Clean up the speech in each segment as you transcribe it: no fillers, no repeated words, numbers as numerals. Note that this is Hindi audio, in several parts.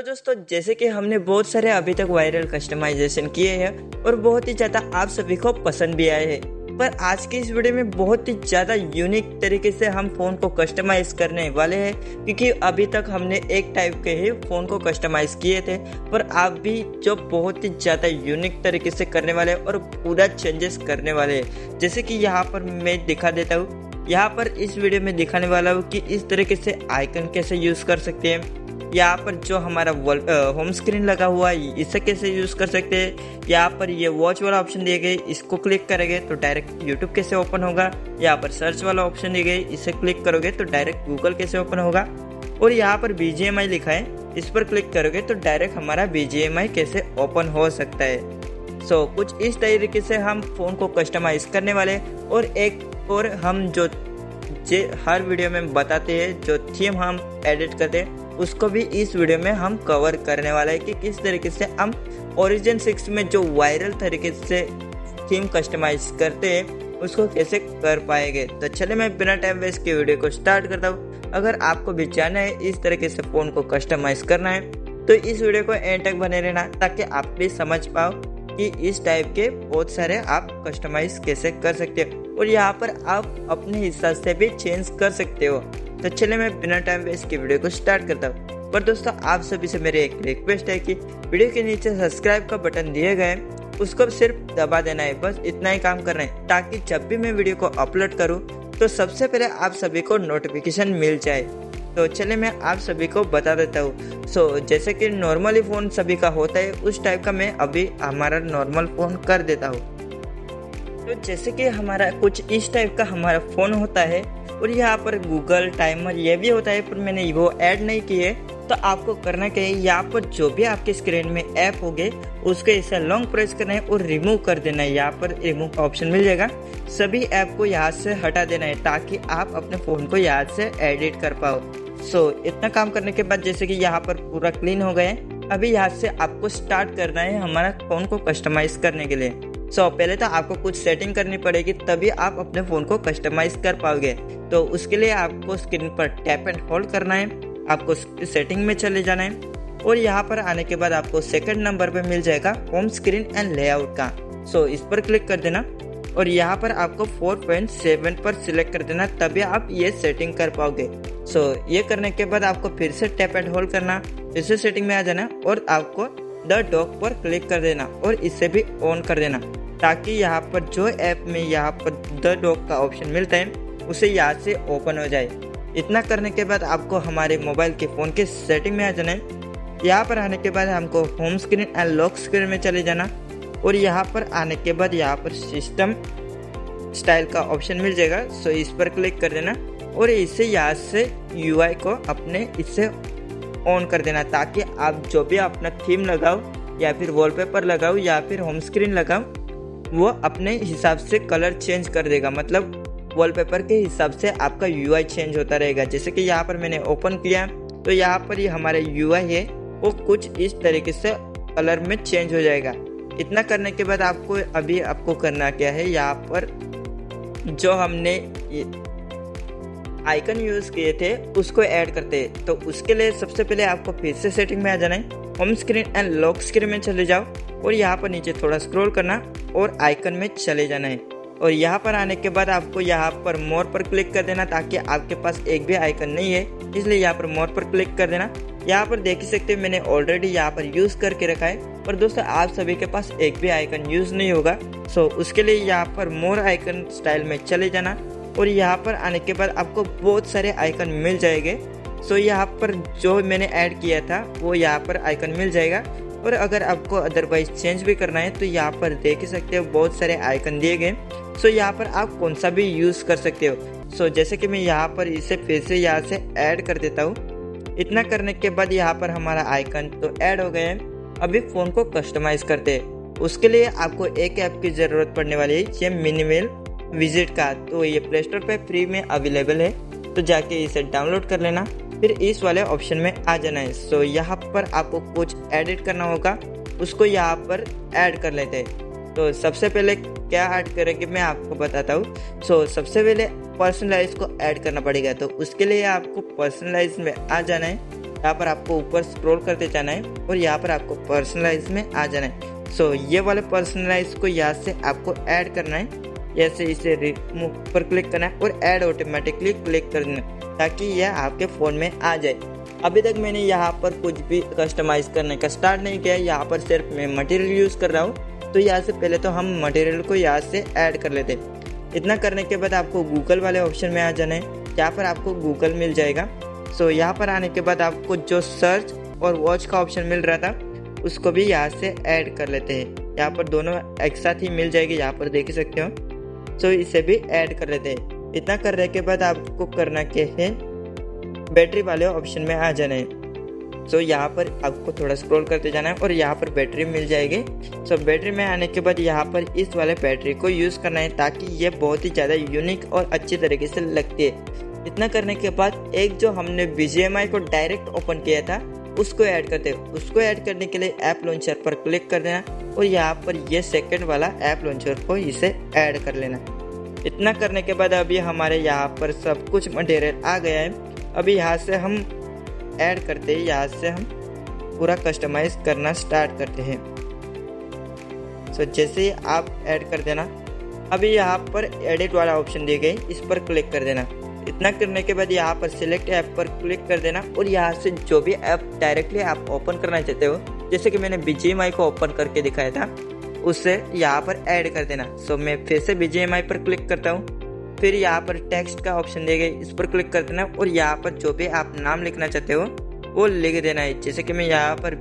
तो दोस्तों जैसे कि हमने बहुत सारे अभी तक वायरल कस्टमाइजेशन किए हैं और बहुत ही ज़्यादा आप सभी को पसंद भी आए हैं, पर आज की इस वीडियो में बहुत ही ज़्यादा यूनिक तरीके से हम फ़ोन को कस्टमाइज़ करने वाले हैं। क्योंकि अभी तक हमने एक टाइप के ही फ़ोन को कस्टमाइज़ किए थे, पर आप भी जो बहुत ही ज़्यादा यूनिक तरीके से करने वाले हैं और पूरा चेंजेस करने वाले हैं। जैसे कि यहाँ पर मैं दिखा देता हूँ, यहाँ पर इस वीडियो में दिखाने वाला हूँ कि इस तरीके से आइकन कैसे यूज़ कर सकते हैं। यहाँ पर जो हमारा होम स्क्रीन लगा हुआ है इसे कैसे यूज़ कर सकते हैं। यहाँ पर ये वॉच वाला ऑप्शन दिए गए, इसको क्लिक करेंगे तो डायरेक्ट यूट्यूब कैसे ओपन होगा। यहाँ पर सर्च वाला ऑप्शन दिए गए, इसे क्लिक करोगे तो डायरेक्ट गूगल कैसे ओपन होगा। और यहाँ पर BGMI लिखा है, इस पर क्लिक करोगे तो डायरेक्ट हमारा BGMI कैसे ओपन हो सकता है। सो कुछ इस तरीके से हम फ़ोन को कस्टमाइज़ करने वाले। और एक और हम जो हर वीडियो में बताते हैं, जो थीम हम एडिट करते हैं उसको भी इस वीडियो में हम कवर करने वाला है कि किस तरीके से हम Origin 6 में जो वायरल तरीके से थीम कस्टमाइज करते हैं उसको कैसे कर पाएंगे। तो चलिए मैं बिना टाइम वेस्ट के वीडियो को स्टार्ट करता हूँ। अगर आपको भी जानना है इस तरीके से फ़ोन को कस्टमाइज करना है तो इस वीडियो को एंड तक बने रहना, ताकि आप भी समझ पाओ कि इस टाइप के बहुत सारे आप कस्टमाइज कैसे कर सकते हो और यहाँ पर आप अपने हिसाब से भी चेंज कर सकते हो। तो चलिए मैं बिना टाइम वेस्ट की वीडियो को स्टार्ट करता हूँ। पर दोस्तों आप सभी से मेरी एक रिक्वेस्ट है कि वीडियो के नीचे सब्सक्राइब का बटन दिए गए उसको सिर्फ दबा देना है, बस इतना ही काम करना है, ताकि जब भी मैं वीडियो को अपलोड करूँ तो सबसे पहले आप सभी को नोटिफिकेशन मिल जाए। तो चलिए मैं आप सभी को बता देता हूँ। जैसे कि नॉर्मली फ़ोन सभी का होता है उस टाइप का मैं अभी हमारा नॉर्मल फ़ोन कर देता हूँ। तो जैसे कि हमारा कुछ इस टाइप का हमारा फ़ोन होता है और यहाँ पर गूगल टाइमर ये भी होता है, पर मैंने वो ऐड नहीं किए। तो आपको करना क्या है, यहाँ पर जो भी आपके स्क्रीन में ऐप होंगे उसके इसे लॉन्ग प्रेस करना है और रिमूव कर देना है। यहाँ पर रिमूव का ऑप्शन मिल जाएगा, सभी ऐप को यहाँ से हटा देना है ताकि आप अपने फ़ोन को यहाँ से एडिट कर पाओ। इतना काम करने के बाद जैसे कि यहाँ पर पूरा क्लीन हो गए, अभी यहाँ से आपको स्टार्ट करना है हमारा फ़ोन को कस्टमाइज़ करने के लिए। पहले तो आपको कुछ सेटिंग करनी पड़ेगी, तभी आप अपने फ़ोन को कस्टमाइज़ कर पाओगे। तो उसके लिए आपको स्क्रीन पर टैप एंड होल्ड करना है, आपको सेटिंग में चले जाना है और यहाँ पर आने के बाद आपको सेकंड नंबर पे मिल जाएगा होम स्क्रीन एंड लेआउट का। इस पर क्लिक कर देना और यहाँ पर आपको 4.7 पर सिलेक्ट कर देना, तभी आप ये सेटिंग कर पाओगे। ये करने के बाद आपको फिर से टैप एंड होल्ड करना, फिर से सेटिंग में आ जाना और आपको द डॉक पर क्लिक कर देना और इसे भी ऑन कर देना, ताकि यहाँ पर जो ऐप में यहाँ पर द डॉक का ऑप्शन मिलता है उसे यहाँ से ओपन हो जाए। इतना करने के बाद आपको हमारे मोबाइल के फ़ोन के सेटिंग में आ जाना है। यहाँ पर आने के बाद हमको home screen and lock screen में चले जाना और यहाँ पर आने के बाद यहाँ पर सिस्टम स्टाइल का ऑप्शन मिल जाएगा। इस पर क्लिक कर देना और इसे यहाँ से UI को अपने इससे ऑन कर देना, ताकि आप जो भी अपना थीम लगाओ या फिर वॉलपेपर लगाओ या फिर होम स्क्रीन लगाओ वो अपने हिसाब से कलर चेंज कर देगा। मतलब वॉलपेपर के हिसाब से आपका UI चेंज होता रहेगा। जैसे कि यहाँ पर मैंने ओपन किया तो यहाँ पर ये हमारा UI है वो कुछ इस तरीके से कलर में चेंज हो जाएगा। इतना करने के बाद आपको करना क्या है, यहाँ पर जो हमने आइकन यूज़ किए थे उसको ऐड करते हैं। तो उसके लिए सबसे पहले आपको फिर से सेटिंग में आ जाना है, home screen and lock screen में चले जाओ और यहाँ पर नीचे थोड़ा स्क्रॉल करना और आइकन में चले जाना है। और यहाँ पर आने के बाद आपको यहाँ पर मोर पर क्लिक कर देना, ताकि आपके पास एक भी आइकन नहीं है इसलिए यहाँ पर मोर पर क्लिक कर देना। यहाँ पर देख ही सकते हैं मैंने ऑलरेडी यहाँ पर यूज़ करके रखा है, पर दोस्तों आप सभी के पास एक भी आइकन यूज़ नहीं होगा। उसके लिए यहाँ पर मोर आइकन स्टाइल में चले जाना और यहाँ पर आने के बाद आपको बहुत सारे आइकन मिल जाएंगे। यहाँ पर जो मैंने ऐड किया था वो यहाँ पर आइकन मिल जाएगा। और अगर आपको अदरवाइज चेंज भी करना है तो यहाँ पर देख ही सकते हो बहुत सारे आइकन दिए गए। यहाँ पर आप कौन सा भी यूज़ कर सकते हो। जैसे कि मैं यहाँ पर इसे फिर से यहाँ से ऐड कर देता हूँ। इतना करने के बाद यहाँ पर हमारा आइकन तो ऐड हो गए हैं। अभी फ़ोन को कस्टमाइज़ करते हैं, उसके लिए आपको एक ऐप की ज़रूरत पड़ने वाली है, ये मिनिमल विजिट का। तो ये प्ले स्टोर पर फ्री में अवेलेबल है, तो जाके इसे डाउनलोड कर लेना, फिर इस वाले ऑप्शन में आ जाना है। यहाँ पर आपको कुछ एडिट करना होगा, उसको यहाँ पर ऐड कर लेते हैं। तो सबसे पहले क्या ऐड करेंगे मैं आपको बताता हूँ। सबसे पहले पर्सनलाइज को ऐड करना पड़ेगा, तो उसके लिए आपको पर्सनलाइज में आ जाना है यहाँ पर आपको ऊपर स्क्रॉल करते जाना है और यहाँ पर आपको पर्सनलाइज में आ जाना है। सो ये वाले पर्सनलाइज को यहाँ से आपको ऐड करना है। जैसे इसे रिमूव पर क्लिक करना है और ऐड ऑटोमेटिकली क्लिक कर देना है ताकि यह आपके फ़ोन में आ जाए। अभी तक मैंने यहाँ पर कुछ भी कस्टमाइज़ करने का स्टार्ट नहीं किया है, यहाँ पर सिर्फ मैं मटेरियल यूज़ कर रहा हूँ। तो यहाँ से पहले तो हम मटेरियल को यहाँ से ऐड कर लेते हैं। इतना करने के बाद आपको गूगल वाले ऑप्शन में आ जाना है। यहाँ पर आपको गूगल मिल जाएगा। सो यहाँ पर आने के बाद आपको जो सर्च और वॉच का ऑप्शन मिल रहा था उसको भी यहाँ से ऐड कर लेते हैं। यहाँ पर दोनों एक साथ ही मिल जाएगी, यहाँ पर देख सकते हो। सो इसे भी ऐड कर लेते हैं। इतना करने के बाद आपको करना क्या है, बैटरी वाले ऑप्शन में आ जाना है। सो यहाँ पर आपको थोड़ा स्क्रॉल करते जाना है और यहाँ पर बैटरी मिल जाएगी। सो बैटरी में आने के बाद यहाँ पर इस वाले बैटरी को यूज़ करना है ताकि ये बहुत ही ज़्यादा यूनिक और अच्छी तरीके से लगती है। इतना करने के बाद एक जो हमने BGMI को डायरेक्ट ओपन किया था उसको ऐड करते हैं। उसको ऐड करने के लिए ऐप लॉन्चर पर क्लिक कर देना और यहाँ पर ये सेकंड वाला ऐप लॉन्चर को इसे ऐड कर लेना। इतना करने के बाद अभी हमारे यहाँ पर सब कुछ मटेरियल आ गया है। अभी यहाँ से हम ऐड करते हैं, यहाँ से हम पूरा कस्टमाइज करना स्टार्ट करते हैं। सो जैसे ही आप ऐड कर देना, अभी यहाँ पर एडिट वाला ऑप्शन दिए गए, इस पर क्लिक कर देना। इतना करने के बाद यहाँ पर सिलेक्ट ऐप पर क्लिक कर देना और यहाँ से जो भी ऐप डायरेक्टली आप ओपन करना चाहते हो, जैसे कि मैंने BGMI को ओपन करके दिखाया था, उसे यहाँ पर ऐड कर देना। सो मैं फिर से BGMI पर क्लिक करता हूँ। फिर यहाँ पर टेक्स्ट का ऑप्शन दिए गए, इस पर क्लिक कर देना और यहाँ पर जो भी आप नाम लिखना चाहते हो वो लिख देना है। जैसे कि मैं यहाँ पर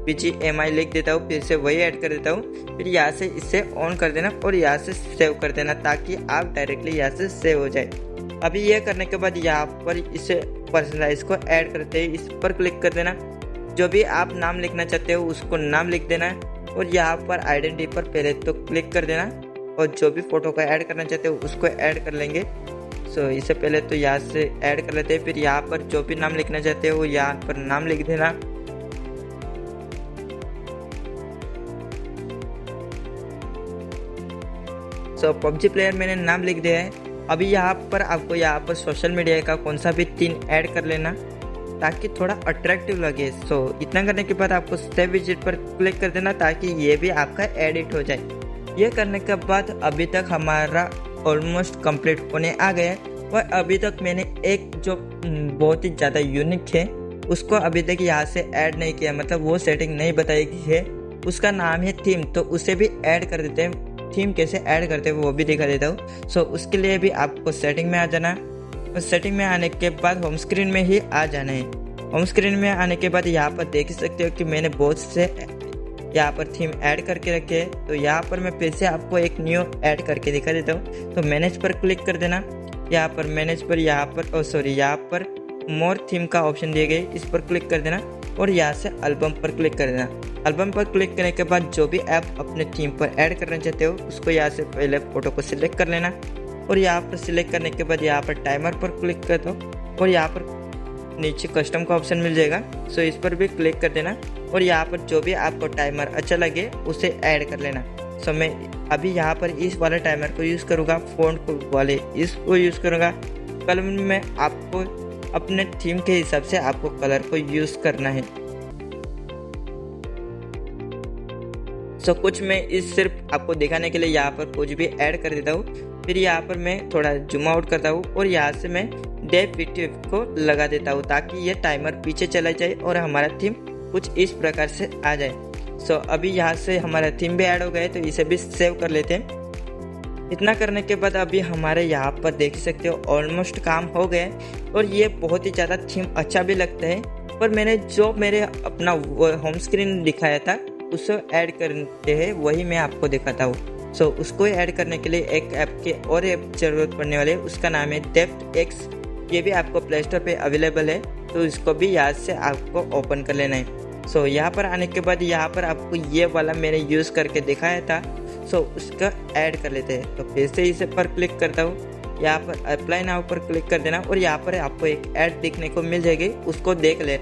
BGMI लिख देता हूँ, फिर से वही ऐड कर देता हूँ। फिर यहाँ से इसे ऑन कर देना और यहाँ से सेव कर देना ताकि आप डायरेक्टली यहाँ से सेव हो जाए। अभी यह करने के बाद यहाँ पर इसे पर्सनलाइज को ऐड करते हैं, इस पर क्लिक कर देना। जो भी आप नाम लिखना चाहते हो उसको नाम लिख देना और यहाँ पर आइडेंटिटी पर पहले तो क्लिक कर देना और जो भी फ़ोटो को ऐड करना चाहते हो उसको ऐड कर लेंगे। सो इससे पहले तो यहाँ से ऐड कर लेते हैं। फिर यहाँ पर जो भी नाम लिखना चाहते हो यहाँ पर नाम लिख देना। सो PUBG प्लेयर मैंने नाम लिख दिया है। अभी यहाँ पर आपको यहाँ पर सोशल मीडिया का कौन सा भी 3 ऐड कर लेना ताकि थोड़ा अट्रैक्टिव लगे। सो इतना करने के बाद आपको सेव विजिट पर क्लिक कर देना ताकि ये भी आपका एडिट हो जाए। ये करने के बाद अभी तक हमारा ऑलमोस्ट कंप्लीट होने आ गया है। और अभी तक मैंने एक जो बहुत ही ज़्यादा यूनिक है उसको अभी तक यहाँ से ऐड नहीं किया, मतलब वो सेटिंग नहीं बताई गई है। उसका नाम है थीम, तो उसे भी ऐड कर देते हैं। थीम कैसे ऐड करते हैं वो भी दिखा देता हूँ। सो उसके लिए भी आपको सेटिंग में आ जाना है और सेटिंग में आने के बाद होम स्क्रीन में ही आ जाना है। होम स्क्रीन में आने के बाद यहाँ पर देख सकते हो कि मैंने बहुत से यहाँ पर थीम ऐड करके रखे हैं। तो यहाँ पर मैं फिर से आपको एक न्यू ऐड करके दिखा देता हूँ। तो मैनेज पर क्लिक कर देना। यहाँ पर मैनेज पर यहाँ पर मोर थीम का ऑप्शन दिए गए, इस पर क्लिक कर देना और यहाँ से एल्बम पर क्लिक कर देना। एल्बम पर क्लिक करने के बाद जो भी ऐप अपने थीम पर ऐड करना चाहते हो उसको यहाँ से पहले फ़ोटो को सिलेक्ट कर लेना और यहाँ पर सिलेक्ट करने के बाद यहाँ पर टाइमर पर क्लिक कर दो और यहाँ पर नीचे कस्टम का ऑप्शन मिल जाएगा। सो इस पर भी क्लिक कर देना और यहाँ पर जो भी आपको टाइमर अच्छा लगे उसे ऐड कर लेना। सो मैं अभी यहाँ पर इस वाले टाइमर को यूज़ करूँगा, फ़ॉन्ट वाले इसको यूज़ करूँगा। कलर में आपको अपने थीम के हिसाब से आपको कलर को यूज़ करना है। सो कुछ मैं इस सिर्फ आपको दिखाने के लिए यहाँ पर कुछ भी ऐड कर देता हूँ। फिर यहाँ पर मैं थोड़ा जूम आउट करता हूँ और यहाँ से मैं डेफिनेटिव को लगा देता हूँ ताकि ये टाइमर पीछे चला जाए और हमारा थीम कुछ इस प्रकार से आ जाए। सो अभी यहाँ से हमारा थीम भी ऐड हो गया, तो इसे भी सेव कर लेते हैं। इतना करने के बाद अभी हमारे यहाँ पर देख सकते हो ऑलमोस्ट काम हो गया और ये बहुत ही ज़्यादा थीम अच्छा भी लगता है। पर मैंने जो मेरे अपना होम स्क्रीन दिखाया था उसे ऐड करते हैं, वही मैं आपको दिखाता हूँ। सो उसको ऐड करने के लिए एक ऐप के और ऐप ज़रूरत पड़ने वाले, उसका नाम है DeftX। ये भी आपको प्ले स्टोर पर अवेलेबल है, तो इसको भी यहाँ से आपको ओपन कर लेना है। सो यहाँ पर आने के बाद यहाँ पर आपको ये वाला मैंने यूज़ करके दिखाया था, सो उसका ऐड कर लेते हैं। तो फिर से इसे पर क्लिक करता हूँ, यहाँ पर अप्लाई नाउ पर क्लिक कर देना और यहाँ पर आपको एक ऐड देखने को मिल जाएगी, उसको देख ले।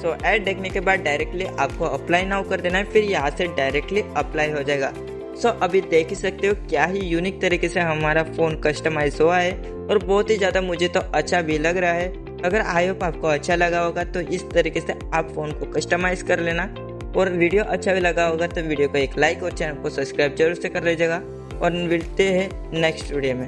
सो ऐड देखने के बाद डायरेक्टली आपको अप्लाई नाउ कर देना है, फिर यहाँ से डायरेक्टली अप्लाई हो जाएगा। सो अभी देख ही सकते हो क्या ही यूनिक तरीके से हमारा फ़ोन कस्टमाइज हुआ है और बहुत ही ज़्यादा मुझे तो अच्छा भी लग रहा है। अगर आई होप आपको अच्छा लगा होगा तो इस तरीके से आप फ़ोन को कस्टमाइज़ कर लेना। और वीडियो अच्छा भी लगा होगा तो वीडियो को एक लाइक और चैनल को सब्सक्राइब जरूर से कर लीजिएगा। और मिलते हैं नेक्स्ट वीडियो में।